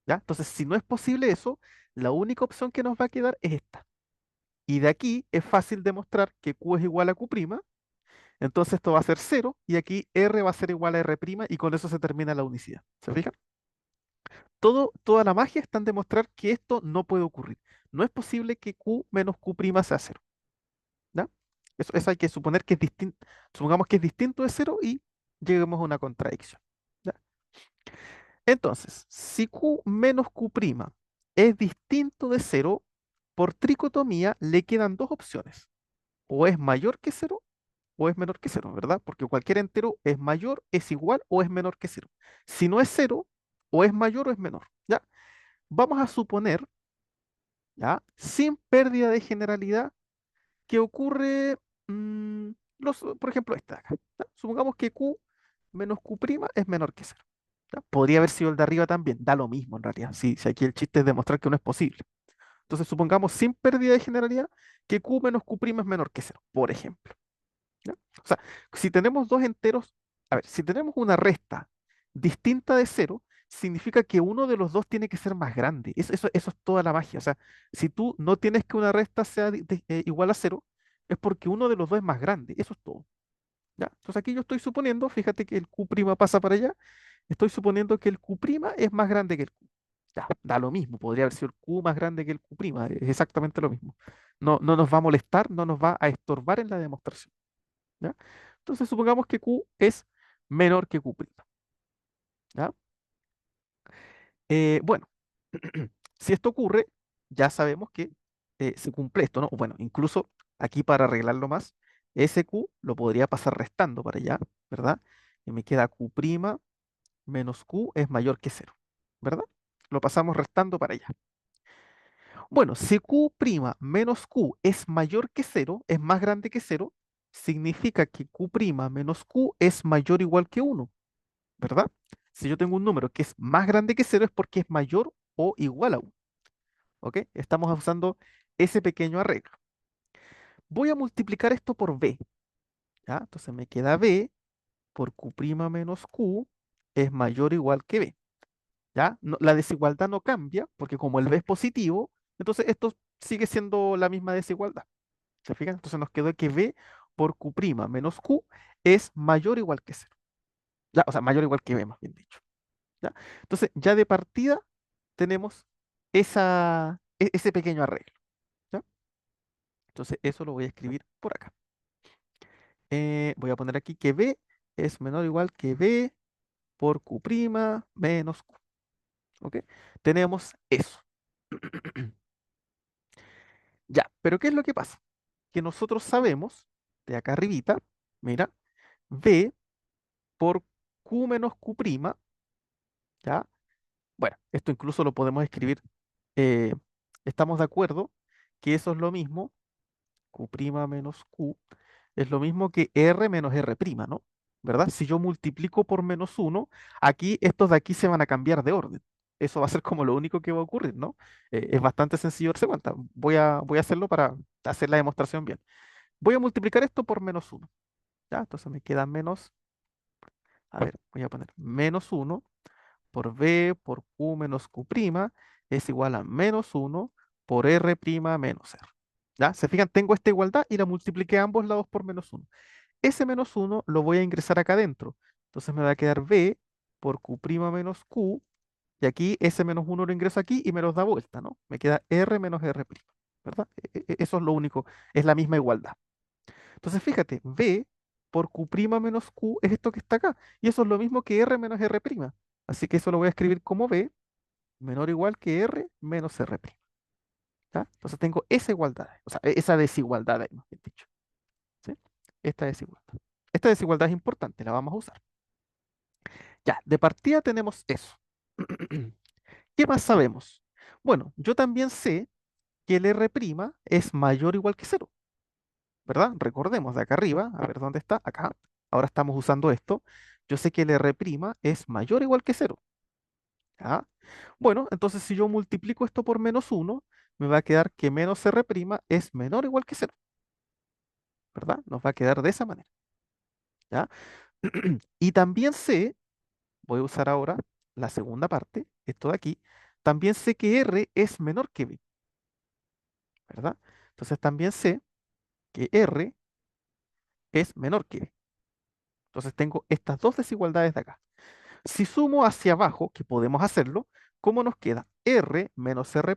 ¿Ya? Entonces, si no es posible eso, la única opción que nos va a quedar es esta. Y de aquí es fácil demostrar que Q es igual a Q', entonces esto va a ser cero y aquí R va a ser igual a R' y con eso se termina la unicidad. ¿Se fijan? Toda la magia está en demostrar que esto no puede ocurrir. No es posible que Q menos Q' sea cero. ¿Ya? Eso hay que suponer que es distinto. Supongamos que es distinto de cero y lleguemos a una contradicción. ¿Ya? Entonces, si Q menos Q' es distinto de cero, por tricotomía le quedan dos opciones. O es mayor que cero o es menor que cero, ¿verdad? Porque cualquier entero es mayor, es igual o es menor que cero. Si no es cero, o es mayor o es menor, ¿ya? Vamos a suponer, ¿ya? Sin pérdida de generalidad, que ocurre, por ejemplo, esta de acá. ¿Ya? Supongamos que Q menos Q' es menor que cero. ¿Ya? Podría haber sido el de arriba también, da lo mismo en realidad, si aquí el chiste es demostrar que no es posible. Entonces supongamos sin pérdida de generalidad que Q menos Q' es menor que cero, por ejemplo. ¿Ya? O sea, si tenemos dos enteros, a ver, si tenemos una resta distinta de cero, significa que uno de los dos tiene que ser más grande. Eso es toda la magia. O sea, si tú no tienes que una resta sea igual a cero, es porque uno de los dos es más grande. Eso es todo. ¿Ya? Entonces aquí yo estoy suponiendo, fíjate que el Q' pasa para allá, estoy suponiendo que el Q' es más grande que el Q. Ya, da lo mismo, podría haber sido el Q más grande que el Q', es exactamente lo mismo. No nos va a molestar, no nos va a estorbar en la demostración. ¿Ya? Entonces supongamos que Q es menor que Q'. ¿Ya? Bueno, si esto ocurre, ya sabemos que se cumple esto, ¿no? Bueno, incluso aquí para arreglarlo más, ese Q lo podría pasar restando para allá, ¿verdad? Y me queda Q' menos Q es mayor que cero, ¿verdad? Lo pasamos restando para allá. Bueno, si Q' menos Q es mayor que cero, es más grande que cero, significa que Q' menos Q es mayor o igual que uno, ¿verdad? Si yo tengo un número que es más grande que cero es porque es mayor o igual a uno, ¿ok? Estamos usando ese pequeño arreglo. Voy a multiplicar esto por B, ¿ya? Entonces me queda B por Q' menos Q es mayor o igual que B. ¿Ya? La desigualdad no cambia, porque como el B es positivo, entonces esto sigue siendo la misma desigualdad. ¿Se fijan? Entonces nos quedó que B por Q' menos Q es mayor o igual que cero. Ya, o sea, mayor o igual que B, más bien dicho. ¿Ya? Entonces, ya de partida tenemos ese pequeño arreglo. ¿Ya? Entonces, eso lo voy a escribir por acá. Voy a poner aquí que B es menor o igual que B por Q' menos Q. ¿Ok? Tenemos eso. Ya, pero ¿qué es lo que pasa? Que nosotros sabemos, de acá arribita, mira, B por Q menos Q', ¿ya? Bueno, esto incluso lo podemos escribir, eh, estamos de acuerdo que eso es lo mismo, Q' menos Q, es lo mismo que R menos R', ¿no? ¿Verdad? Si yo multiplico por menos uno, aquí estos de aquí se van a cambiar de orden. Eso va a ser como lo único que va a ocurrir, ¿no? Es bastante sencillo darse cuenta. Voy a hacerlo para hacer la demostración bien. Voy a multiplicar esto por menos uno. ¿Ya? Entonces me queda menos, a ver, voy a poner menos uno por B por Q menos Q' es igual a menos uno por R' menos R. ¿Ya? Se fijan, tengo esta igualdad y la multipliqué a ambos lados por menos uno. Ese menos uno lo voy a ingresar acá adentro. Entonces me va a quedar B por Q' menos Q, y aquí ese menos uno lo ingreso aquí y me los da vuelta, ¿no? Me queda R menos R', ¿verdad? Eso es lo único, es la misma igualdad. Entonces, fíjate, B por Q' menos Q es esto que está acá. Y eso es lo mismo que R menos R'. Así que eso lo voy a escribir como B menor o igual que R menos R'. ¿Ya? Entonces tengo esa igualdad, o sea, esa desigualdad ahí, más bien dicho. ¿Sí? Esta desigualdad. Esta desigualdad es importante, la vamos a usar. Ya, de partida tenemos eso. ¿Qué más sabemos? Bueno, yo también sé que el R' es mayor o igual que cero. ¿Verdad? Recordemos de acá arriba, a ver dónde está, acá. Ahora estamos usando esto. Yo sé que el R' es mayor o igual que cero. ¿Ya? Bueno, entonces si yo multiplico esto por menos uno, me va a quedar que menos R' es menor o igual que cero. ¿Verdad? Nos va a quedar de esa manera. ¿Ya? Y también sé, voy a usar ahora la segunda parte, esto de aquí, también sé que R es menor que B. ¿Verdad? Entonces también sé que R es menor que B. Entonces tengo estas dos desigualdades de acá. Si sumo hacia abajo, que podemos hacerlo, ¿cómo nos queda? R menos R'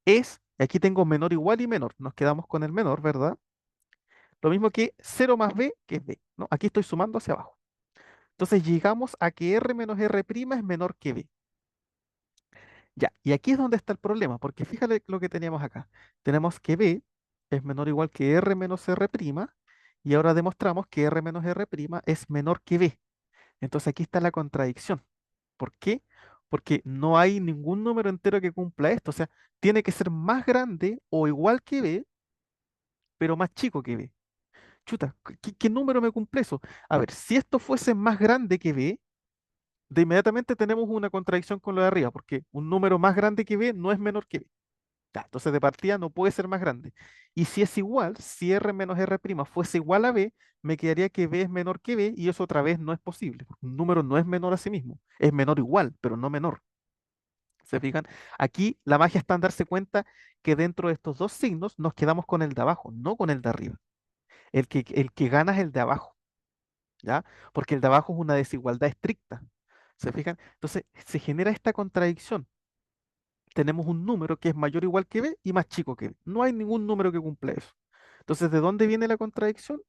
es, aquí tengo menor igual y menor, nos quedamos con el menor, ¿verdad? Lo mismo que cero más B, que es B, ¿no? Aquí estoy sumando hacia abajo. Entonces llegamos a que R menos R' es menor que B. Ya, y aquí es donde está el problema, porque fíjate lo que teníamos acá. Tenemos que B es menor o igual que R menos R', y ahora demostramos que R menos R' es menor que B. Entonces aquí está la contradicción. ¿Por qué? Porque no hay ningún número entero que cumpla esto. O sea, tiene que ser más grande o igual que B, pero más chico que B. Chuta, ¿qué número me cumple eso? A ver, si esto fuese más grande que B, de inmediatamente tenemos una contradicción con lo de arriba, porque un número más grande que B no es menor que B. Ya, entonces de partida no puede ser más grande. Y si es igual, si R menos R' fuese igual a B, me quedaría que B es menor que B y eso otra vez no es posible. Un número no es menor a sí mismo, es menor igual, pero no menor. ¿Se fijan? Aquí la magia está en darse cuenta que dentro de estos dos signos nos quedamos con el de abajo, no con el de arriba. El que gana es el de abajo, ¿ya? Porque el de abajo es una desigualdad estricta. ¿Se fijan? Entonces se genera esta contradicción. Tenemos un número que es mayor o igual que B y más chico que B. No hay ningún número que cumpla eso. Entonces, ¿de dónde viene la contradicción?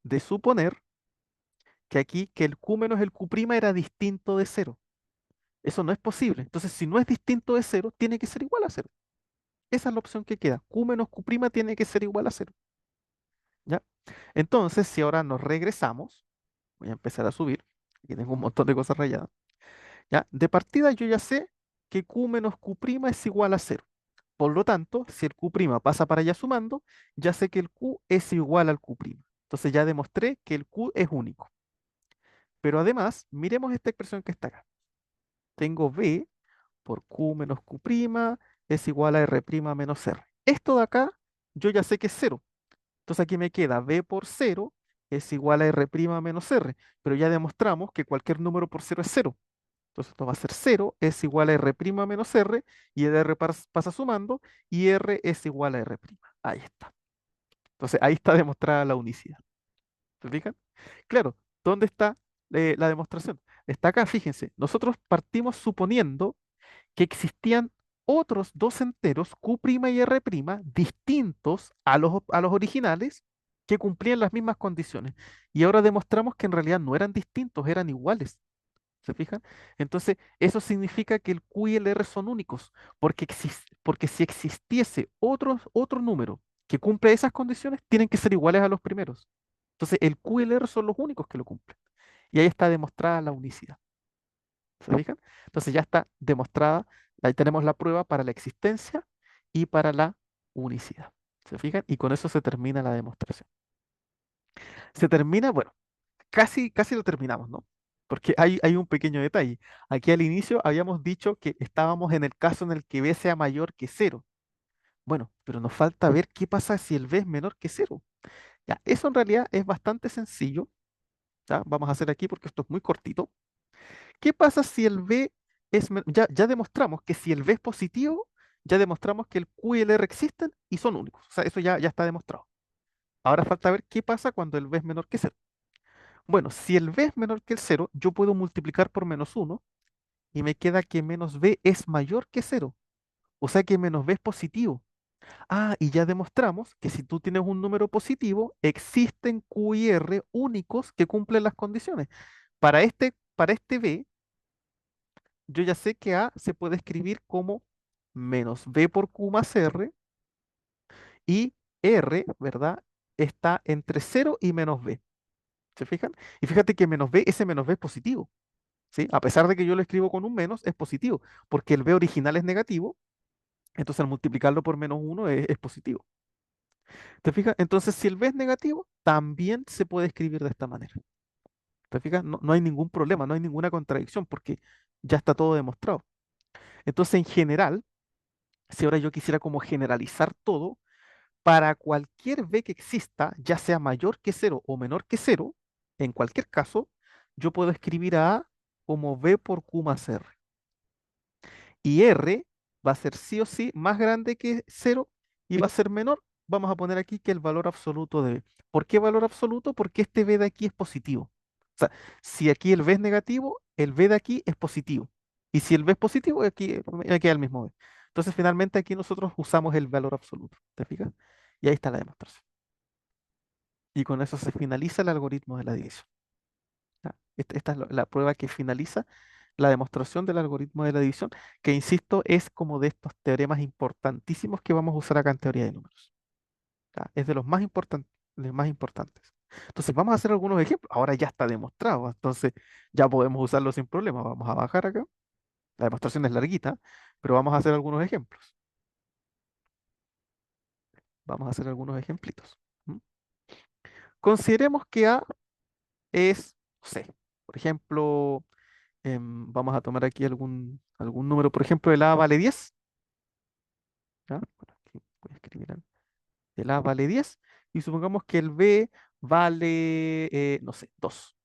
De suponer que aquí que el Q menos el Q' era distinto de cero. Eso no es posible. Entonces, si no es distinto de cero, tiene que ser igual a cero. Esa es la opción que queda. Q menos Q' tiene que ser igual a cero. ¿Ya? Entonces, si ahora nos regresamos, voy a empezar a subir. Aquí tengo un montón de cosas rayadas. ¿Ya? De partida yo ya sé que Q menos Q' es igual a cero. Por lo tanto, si el Q' pasa para allá sumando, ya sé que el Q es igual al Q'. Entonces ya demostré que el Q es único. Pero además, miremos esta expresión que está acá. Tengo B por Q menos Q' es igual a R' menos R. Esto de acá, yo ya sé que es cero. Entonces aquí me queda B por cero es igual a R' menos R. Pero ya demostramos que cualquier número por cero es cero. Entonces esto va a ser cero es igual a R' menos R y el R pasa sumando y R es igual a R'. Ahí está. Entonces ahí está demostrada la unicidad. ¿Se fijan? Claro, ¿dónde está la demostración? Está acá, fíjense. Nosotros partimos suponiendo que existían otros dos enteros, Q' y R', distintos a los originales que cumplían las mismas condiciones. Y ahora demostramos que en realidad no eran distintos, eran iguales. ¿Se fijan? Entonces, eso significa que el Q y el R son únicos, porque si existiese otro número que cumple esas condiciones, tienen que ser iguales a los primeros. Entonces, el Q y el R son los únicos que lo cumplen. Y ahí está demostrada la unicidad. ¿Se fijan? Entonces, ya está demostrada, ahí tenemos la prueba para la existencia y para la unicidad. ¿Se fijan? Y con eso se termina la demostración. Se termina, bueno, casi lo terminamos, ¿no? Porque hay un pequeño detalle. Aquí al inicio habíamos dicho que estábamos en el caso en el que b sea mayor que cero. Bueno, pero nos falta ver qué pasa si el b es menor que cero. Ya, eso en realidad es bastante sencillo. ¿Ya? Vamos a hacer aquí porque esto es muy cortito. ¿Qué pasa si el b ya demostramos que si el b es positivo, ya demostramos que el q y el r existen y son únicos. O sea, eso ya está demostrado. Ahora falta ver qué pasa cuando el b es menor que cero. Bueno, si el b es menor que el cero, yo puedo multiplicar por menos uno y me queda que menos b es mayor que cero. O sea que menos b es positivo. Ah, y ya demostramos que si tú tienes un número positivo, existen q y r únicos que cumplen las condiciones. Para este b, yo ya sé que a se puede escribir como menos b por q más r y r, ¿verdad? Está entre cero y menos b. ¿Se fijan? Y fíjate que ese menos b es positivo. ¿Sí? A pesar de que yo lo escribo con un menos, es positivo, porque el b original es negativo, entonces al multiplicarlo por menos uno es positivo. ¿Te fijas? Entonces, si el b es negativo, también se puede escribir de esta manera. ¿Te fijas? No hay ningún problema, no hay ninguna contradicción, porque ya está todo demostrado. Entonces, en general, si ahora yo quisiera como generalizar todo, para cualquier b que exista, ya sea mayor que cero o menor que cero, en cualquier caso, yo puedo escribir a como b por q más r. Y R va a ser sí o sí más grande que cero y va a ser menor. Vamos a poner aquí que el valor absoluto de B. ¿Por qué valor absoluto? Porque este B de aquí es positivo. O sea, si aquí el B es negativo, el B de aquí es positivo. Y si el B es positivo, aquí queda el mismo B. Entonces, finalmente aquí nosotros usamos el valor absoluto. ¿Te fijas? Y ahí está la demostración. Y con eso se finaliza el algoritmo de la división. ¿Ya? Esta es la prueba que finaliza la demostración del algoritmo de la división, que insisto, es como de estos teoremas importantísimos que vamos a usar acá en teoría de números. ¿Ya? Es de los más importantes. Entonces, vamos a hacer algunos ejemplos. Ahora ya está demostrado, entonces ya podemos usarlo sin problema. Vamos a bajar acá. La demostración es larguita, pero vamos a hacer algunos ejemplos. Vamos a hacer algunos ejemplitos. ¿M? Consideremos que A es, no sé, por ejemplo, vamos a tomar aquí algún número, por ejemplo, el A vale 10. ¿Ya? Bueno, aquí voy a escribir el A vale 10 y supongamos que el B vale, no sé, 2.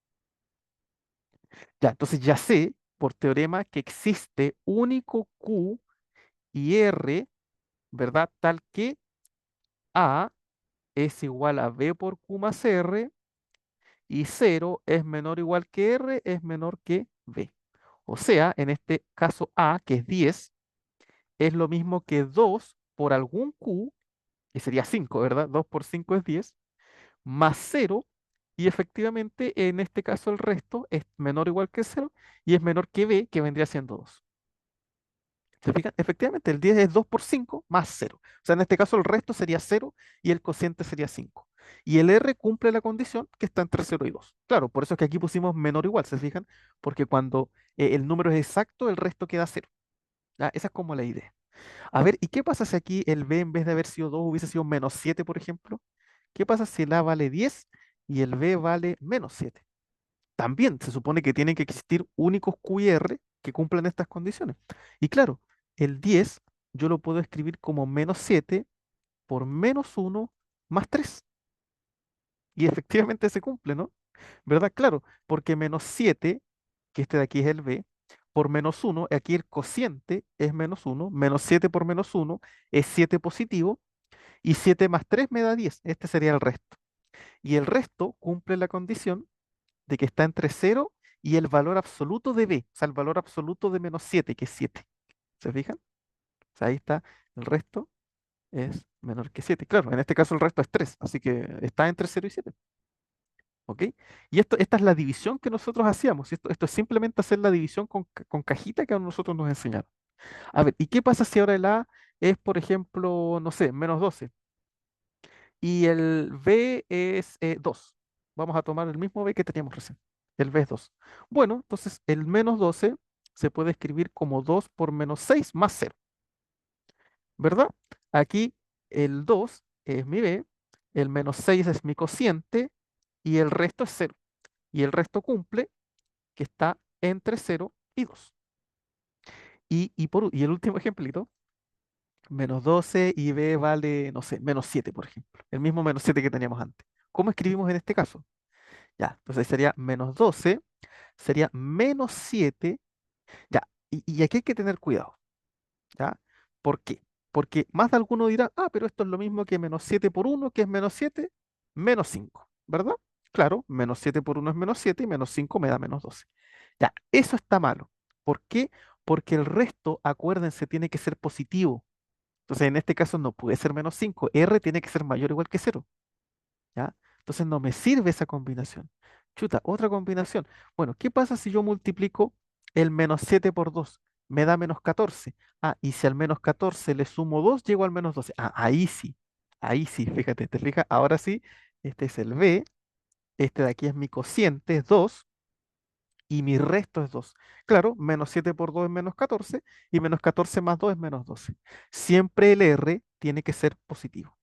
Ya, entonces ya sé por teorema que existe único Q y R, ¿verdad? Tal que A es igual a B por Q más R y 0 es menor o igual que R es menor que B. O sea, en este caso A, que es 10, es lo mismo que 2 por algún Q, que sería 5, ¿verdad? 2 por 5 es 10, más 0, y efectivamente en este caso el resto es menor o igual que 0 y es menor que B, que vendría siendo 2. ¿Se fijan? Efectivamente, el 10 es 2 por 5 más 0. O sea, en este caso el resto sería 0 y el cociente sería 5. Y el R cumple la condición que está entre 0 y 2. Claro, por eso es que aquí pusimos menor o igual, ¿se fijan? Porque cuando el número es exacto, el resto queda 0. ¿Ya? Esa es como la idea. A ver, ¿y qué pasa si aquí el B en vez de haber sido 2 hubiese sido menos 7, por ejemplo? ¿Qué pasa si el A vale 10 y el B vale menos 7? También se supone que tienen que existir únicos Q y R que cumplan estas condiciones. Y claro, el 10 yo lo puedo escribir como menos 7 por menos 1 más 3. Y efectivamente se cumple, ¿no? ¿Verdad? Claro, porque menos 7, que este de aquí es el B, por menos 1, aquí el cociente es menos 1, menos 7 por menos 1 es 7 positivo, y 7 más 3 me da 10. Este sería el resto. Y el resto cumple la condición de que está entre 0 y el valor absoluto de B, o sea, el valor absoluto de menos 7, que es 7. ¿Se fijan? O sea, ahí está, el resto es menor que 7. Claro, en este caso el resto es 3, así que está entre 0 y 7. ¿Ok? Y esta es la división que nosotros hacíamos. Esto es simplemente hacer la división con cajita que a nosotros nos enseñaron. A ver, ¿y qué pasa si ahora el A es, por ejemplo, no sé, menos 12? Y el B es 2. Vamos a tomar el mismo B que teníamos recién. El B es 2. Bueno, entonces el menos 12 se puede escribir como 2 por menos 6 más 0, ¿verdad? Aquí el 2 es mi B, el menos 6 es mi cociente y el resto es 0. Y el resto cumple que está entre 0 y 2. Y el último ejemplito, menos 12 y B vale, no sé, menos 7, por ejemplo. El mismo menos 7 que teníamos antes. ¿Cómo escribimos en este caso? Ya, entonces sería menos 12, sería menos 7. Ya, y aquí hay que tener cuidado, ¿ya? ¿Por qué? Porque más de alguno dirá, ah, pero esto es lo mismo que menos 7 por uno, que es menos 7, menos 5, ¿verdad? Claro, menos 7 por uno es menos 7 y menos 5 me da menos 12. Ya, eso está malo. ¿Por qué? Porque el resto, acuérdense, tiene que ser positivo. Entonces, en este caso no puede ser menos 5. R tiene que ser mayor o igual que 0. ¿Ya? Entonces no me sirve esa combinación. Chuta, otra combinación. Bueno, ¿qué pasa si yo multiplico el menos 7 por 2? Me da menos 14. Ah, y si al menos 14 le sumo 2, llego al menos 12. Ah, ahí sí, fíjate, te fijas, ahora sí, este es el B, este de aquí es mi cociente, es 2, y mi resto es 2. Claro, menos 7 por 2 es menos 14, y menos 14 más 2 es menos 12. Siempre el R tiene que ser positivo,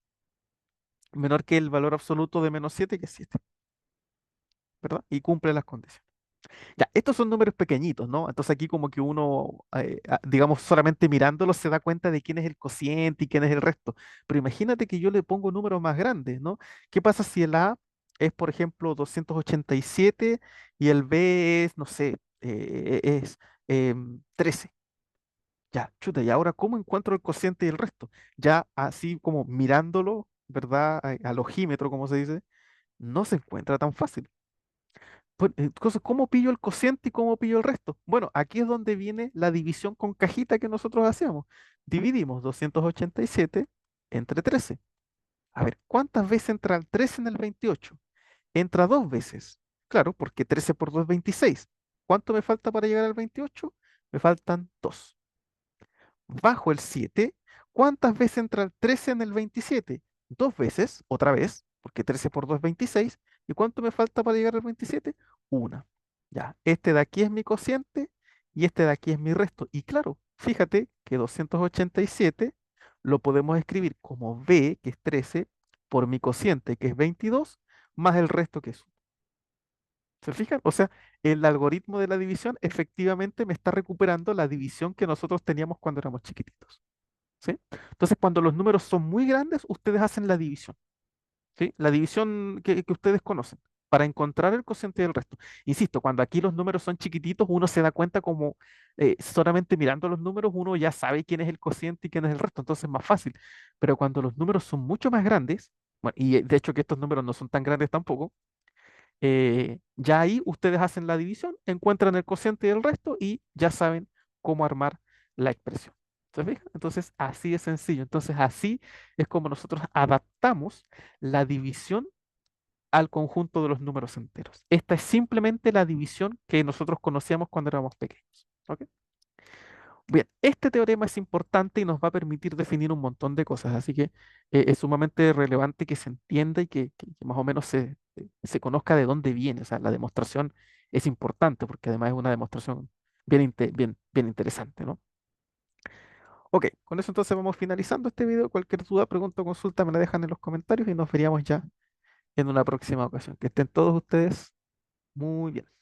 menor que el valor absoluto de menos 7, que es 7. ¿Verdad? Y cumple las condiciones. Ya, estos son números pequeñitos, ¿no? Entonces aquí como que uno, digamos, solamente mirándolos se da cuenta de quién es el cociente y quién es el resto. Pero imagínate que yo le pongo números más grandes, ¿no? ¿Qué pasa si el A es, por ejemplo, 287 y el B es, no sé, es 13? Ya, chuta, y ahora ¿cómo encuentro el cociente y el resto? Ya así como mirándolo, ¿verdad? Al ojímetro, como se dice, no se encuentra tan fácil. Pues, entonces, ¿cómo pillo el cociente y cómo pillo el resto? Bueno, aquí es donde viene la división con cajita que nosotros hacíamos. Dividimos 287 entre 13. A ver, ¿cuántas veces entra el 13 en el 28? Entra dos veces. Claro, porque 13 por 2 es 26. ¿Cuánto me falta para llegar al 28? Me faltan 2. Bajo el 7, ¿cuántas veces entra el 13 en el 27? Dos veces, otra vez, porque 13 por 2 es 26. ¿Y cuánto me falta para llegar al 27? Una. Ya, este de aquí es mi cociente y este de aquí es mi resto. Y claro, fíjate que 287 lo podemos escribir como B, que es 13, por mi cociente, que es 22, más el resto que es 1. ¿Se fijan? O sea, el algoritmo de la división efectivamente me está recuperando la división que nosotros teníamos cuando éramos chiquititos. ¿sí? Entonces, cuando los números son muy grandes, ustedes hacen la división. ¿Sí? La división que ustedes conocen para encontrar el cociente del resto. Insisto, cuando aquí los números son chiquititos, uno se da cuenta como solamente mirando los números, uno ya sabe quién es el cociente y quién es el resto, entonces es más fácil. Pero cuando los números son mucho más grandes, bueno, y de hecho que estos números no son tan grandes tampoco, ya ahí ustedes hacen la división, encuentran el cociente del resto y ya saben cómo armar la expresión. ¿Se fijan? Entonces, así es sencillo. Entonces, así es como nosotros adaptamos la división al conjunto de los números enteros. Esta es simplemente la división que nosotros conocíamos cuando éramos pequeños. ¿Ok? Bien, este teorema es importante y nos va a permitir definir un montón de cosas, así que es sumamente relevante que se entienda y que más o menos se conozca de dónde viene. O sea, la demostración es importante porque además es una demostración bien interesante, ¿no? Ok, con eso entonces vamos finalizando este video. Cualquier duda, pregunta o consulta me la dejan en los comentarios y nos veríamos ya en una próxima ocasión. Que estén todos ustedes muy bien.